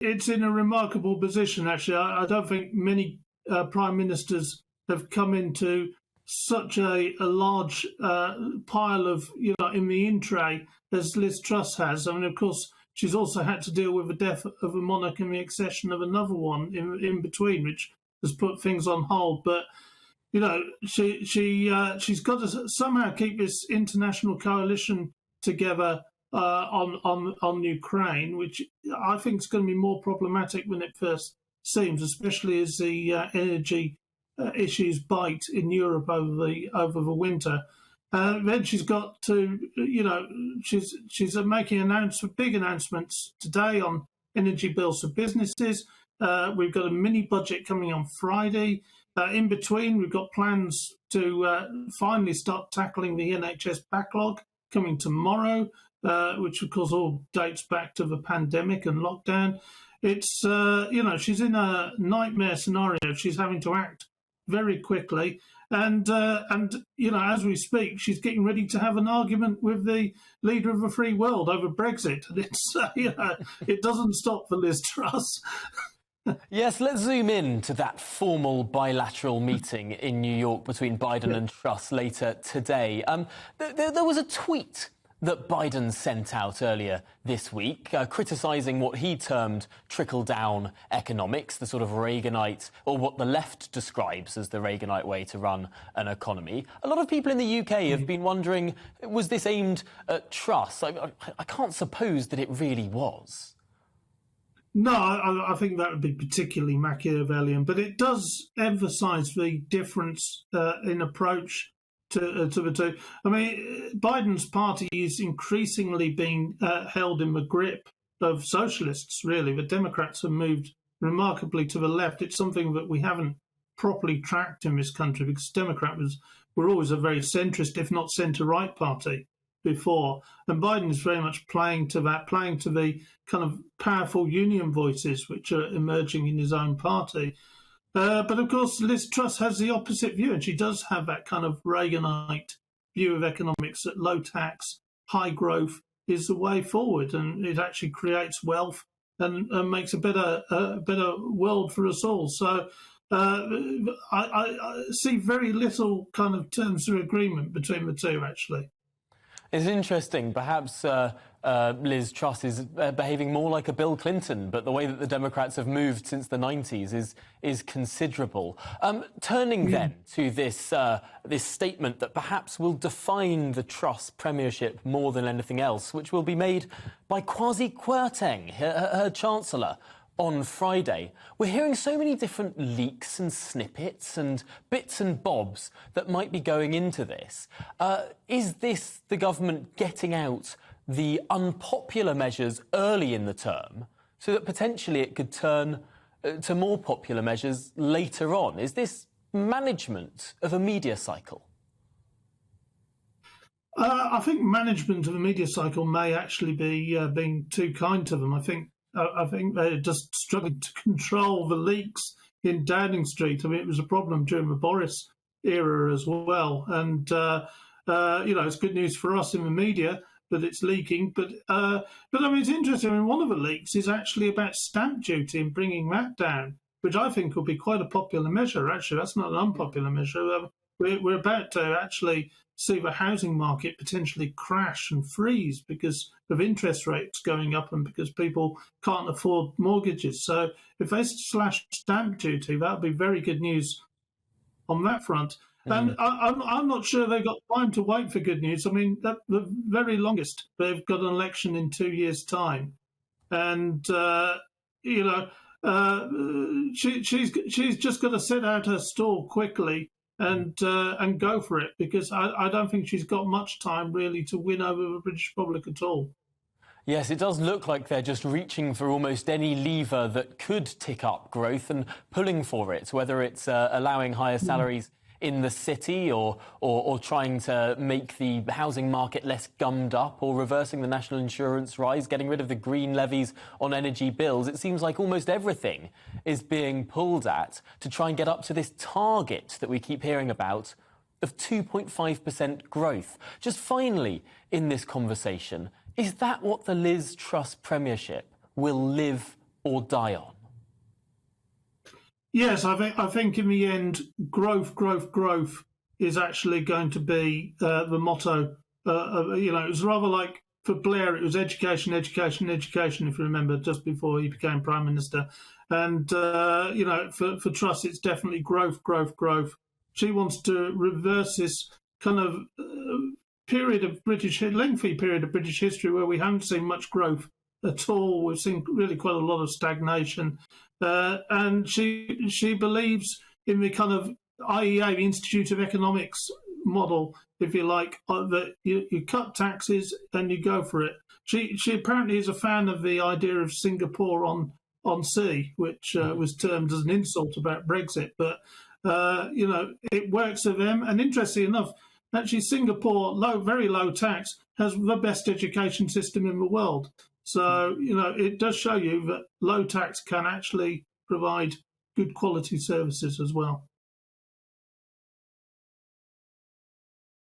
it's in a remarkable position, actually. I don't think many prime ministers have come into such a large pile of, in the in tray as Liz Truss has. I mean, of course, she's also had to deal with the death of a monarch and the accession of another one in between, which has put things on hold. But she's got to somehow keep this international coalition together on Ukraine, which I think is going to be more problematic than it first seems, especially as the energy issues bite in Europe over the winter. Then she's got to, she's making big announcements today on energy bills for businesses. We've got a mini budget coming on Friday. In between, we've got plans to finally start tackling the NHS backlog coming tomorrow, which of course all dates back to the pandemic and lockdown. It's, she's in a nightmare scenario. She's having to act very quickly. And as we speak, she's getting ready to have an argument with the leader of the free world over Brexit. And it's, it doesn't stop for Liz Truss. Yes, let's zoom in to that formal bilateral meeting in New York between Biden and Truss later today. There was a tweet that Biden sent out earlier this week, criticising what he termed trickle-down economics, the sort of Reaganite, or what the left describes as the Reaganite way to run an economy. A lot of people in the UK have been wondering, was this aimed at Truss? I can't suppose that it really was. No, I think that would be particularly Machiavellian, but it does emphasise the difference in approach to the two. I mean, Biden's party is increasingly being held in the grip of socialists, really. The Democrats have moved remarkably to the left. It's something that we haven't properly tracked in this country because Democrats were always a very centrist, if not centre-right party before. And Biden is very much playing to the kind of powerful union voices which are emerging in his own party. But of course, Liz Truss has the opposite view, and she does have that kind of Reaganite view of economics, that low tax, high growth is the way forward, and it actually creates wealth and makes a better world for us all. So I see very little kind of terms of agreement between the two, actually. It's interesting. Perhaps Liz Truss is behaving more like a Bill Clinton, but the way that the Democrats have moved since the 90s is considerable. Turning then to this statement that perhaps will define the Truss premiership more than anything else, which will be made by Kwasi Kwarteng, her Chancellor, on Friday. We're hearing so many different leaks and snippets and bits and bobs that might be going into this. Is this the government getting out the unpopular measures early in the term so that potentially it could turn to more popular measures later on? Is this management of a media cycle? I think management of a media cycle may actually be being too kind to them. I think they're just struggling to control the leaks in Downing Street. I mean, it was a problem during the Boris era as well. And, it's good news for us in the media that it's leaking. But I mean, it's interesting. I mean, one of the leaks is actually about stamp duty and bringing that down, which I think will be quite a popular measure. Actually, that's not an unpopular measure. We're about to actually see the housing market potentially crash and freeze because of interest rates going up and because people can't afford mortgages. So if they slash stamp duty, that would be very good news on that front. And I'm not sure they've got time to wait for good news. I mean, the very longest, they've got an election in 2 years' time. And, she's just got to set out her stall quickly and go for it, because I don't think she's got much time really to win over the British public at all. Yes, it does look like they're just reaching for almost any lever that could tick up growth and pulling for it, whether it's allowing higher salaries in the city or trying to make the housing market less gummed up, or reversing the national insurance rise, getting rid of the green levies on energy bills. It seems like almost everything is being pulled at to try and get up to this target that we keep hearing about of 2.5% growth. Just finally in this conversation, is that what the Liz Truss premiership will live or die on? Yes, I think in the end, growth is actually going to be the motto. It was rather like for Blair, it was education, education, education. If you remember, just before he became prime minister, and for Truss, it's definitely growth, growth, growth. She wants to reverse this kind of lengthy period of British history where we haven't seen much growth at all. We've seen really quite a lot of stagnation. And she believes in the kind of IEA, the Institute of Economics model, if you like, that you cut taxes and you go for it. She apparently is a fan of the idea of Singapore on sea, which was termed as an insult about Brexit. But it works for them. And interestingly enough, actually Singapore, very low tax, has the best education system in the world. So, it does show you that low tax can actually provide good quality services as well.